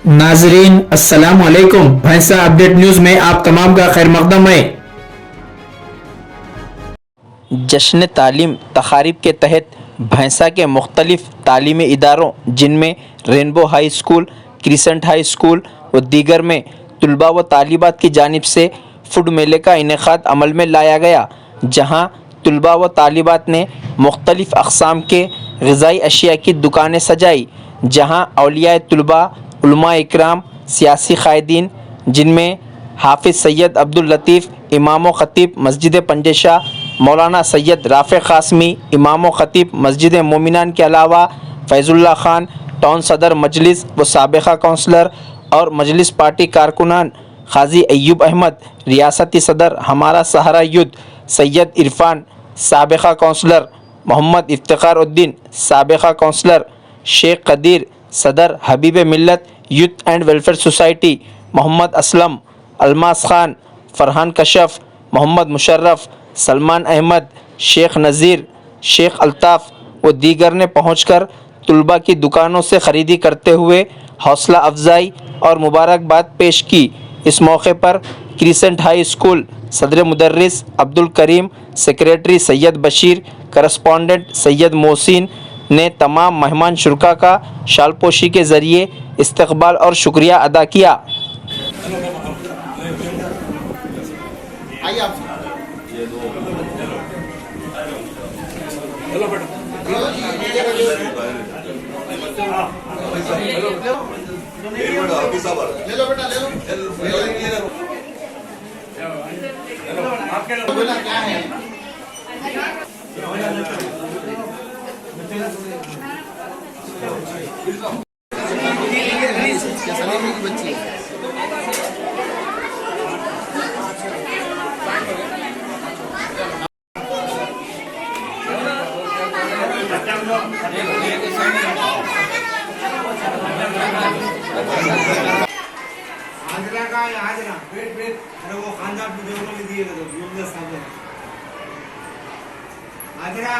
नाजरीन अस्सलाम वालेकुम। भैंसा अपडेट न्यूज़ में आप तमाम का खैर मकदम है। जश्न तालीम तकारीब के तहत भैंसा के मुख्तलिफ तालीमी इदारों जिनमें rainbow high school, crescent high school व दीगर में तलबा व तालिबात की जानिब से फूड मेले का इनेकाद अमल में लाया गया, जहाँ तलबा व तालिबात ने मुख्तलिफ अक़साम के ग़िज़ाई अशिया की दुकानें सजाई, जहाँ औलिया तलबा, उलमा इकराम, सियासी क़ायदीन जिनमें हाफिज़ सैयद अब्दुल लतीफ़ इमाम व ख़तीब मस्जिद पंजेशा, मौलाना सैयद राफ़े क़ासमी इमाम व ख़तीब मस्जिद मोमिनान के अलावा फ़ैज़ुल्लाह ख़ान टाउन सदर मजलिस व साबिक़ा काउंसलर और मजलिस पार्टी कारकुनान, क़ाज़ी अय्यूब अहमद रियासती सदर हमारा सहारा युद्ध, सैयद इरफान साबिक़ा काउंसलर, मोहम्मद इफ्तिख़ार उद्दीन साबिक़ा काउंसलर, शेख कदीर सदर Habib Millat youth and welfare society, Mohammed Aslam, Almas Khan, Farhan Kashaf, Mohammed Musharraf, Salman Ahmed, Sheikh Nazir, Sheikh Altaf व दीगर ने पहुंचकर तलबा की दुकानों से ख़रीदी करते हुए हौसला अफजाई और मुबारकबाद पेश की। इस मौके पर क्रिसेंट हाई स्कूल सदर मुदर्रिस अब्दुल करीम, सेक्रेटरी सैयद बशीर, करस्पॉन्डेंट सैयद मोहसिन ने तमाम मेहमान शुरका का शालपोशी के ज़रिए इस्तकबाल और शुक्रिया अदा किया। आजरा का है आजरा वेट वेट अरे वो खानदान भी देखो ले दिए तो यूनिवर्स सामने आजरा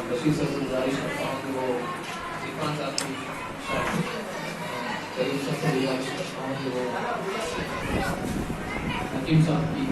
बशीर से गुजारिश करता हूँ कि वो इरफान साहब की करीम साहब से गुजारिश करता हूँ कि वो हकीम साहब की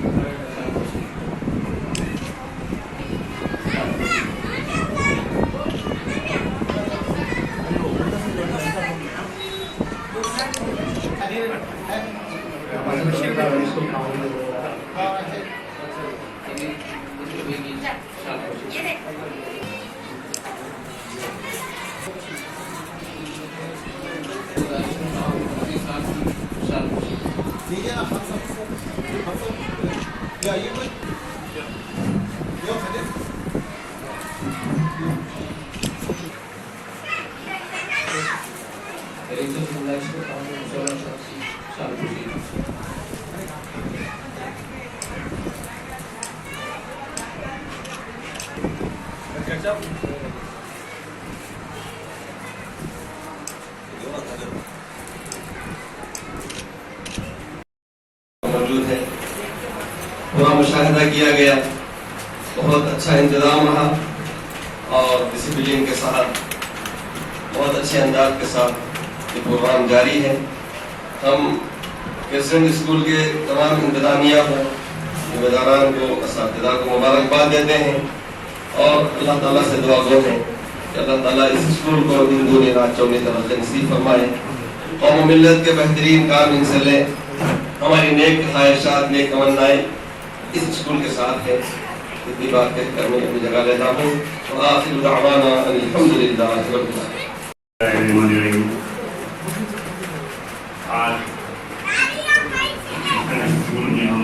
मौजूद है। पूरा मुशाहिदा किया गया, बहुत अच्छा इंतज़ाम रहा और डिसिप्लिन के साथ बहुत अच्छे अंदाज के साथ ये प्रोग्राम जारी है। हम क्रिसेंट स्कूल के तमाम इंतज़ामिया को, ज़िम्मेदारान को, असातिज़ा को मुबारकबाद देते हैं और अल्लाह ताला से दुआ गो हैं कि अल्लाह ताला इस स्कूल को दिन दूनी रात चौबीस तरह नसीब फरमाए। कौम मिल्लत के बेहतरीन काम इनसे लें, हमारी नेक ख्वाहिशात, नेक तमन्नाएं इस स्कूल के साथ है। इतनी बात कहकर मैं अपनी जगह लेता हूँ। आखिर दावाना अल्हम्दुलिल्लाह रब्बिल आलमीन। आज स्कूल में हम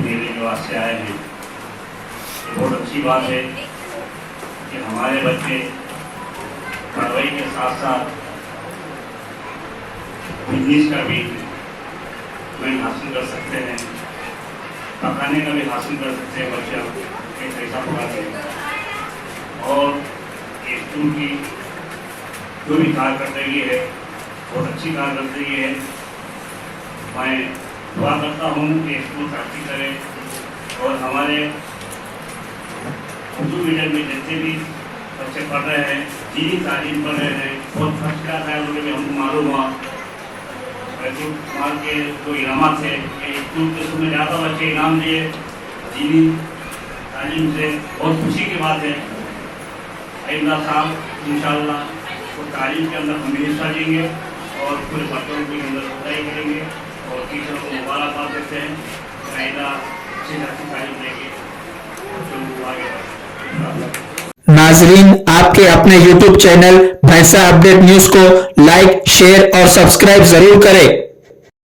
देने के वास्ते आए हैं। बहुत अच्छी बात है कि हमारे बच्चे पढ़ाई के साथ साथ बिजनेस का भी ज्ञान हासिल कर सकते हैं, पकाने का भी हासिल कर सकते हैं बच्चे एक पैसा पकाते हैं। और ये स्कूल की जो भी कारकर्दगी है बहुत अच्छी कारकर्दगी है। मैं दुआ करता हूँ कि स्कूल तरक्की करे और हमारे उर्दू मीडियम में जितने भी बच्चे पढ़ रहे हैं, दीनी तालीम पढ़ रहे हैं, बहुत फर्स्ट क्लास है उनके भी हमको मालूम हुआ। कुमार के जो इनाम थे स्कूल के उसमें ज़्यादा बच्चे इनाम दिए दीनी तालीम से, बहुत खुशी की बात है। आइंदा साल इंशाअल्लाह वो तालीम के अंदर हम भी हिस्सा लेंगे और पूरे बच्चों के अंदर पढ़ाई करेंगे और टीचरों को मुबारकबाद देते हैं। आइंदा अच्छी तालीम देंगे बच्चों आगे। नाजरीन, आपके अपने YouTube चैनल भैंसा अपडेट न्यूज को लाइक, शेयर और सब्सक्राइब जरूर करें।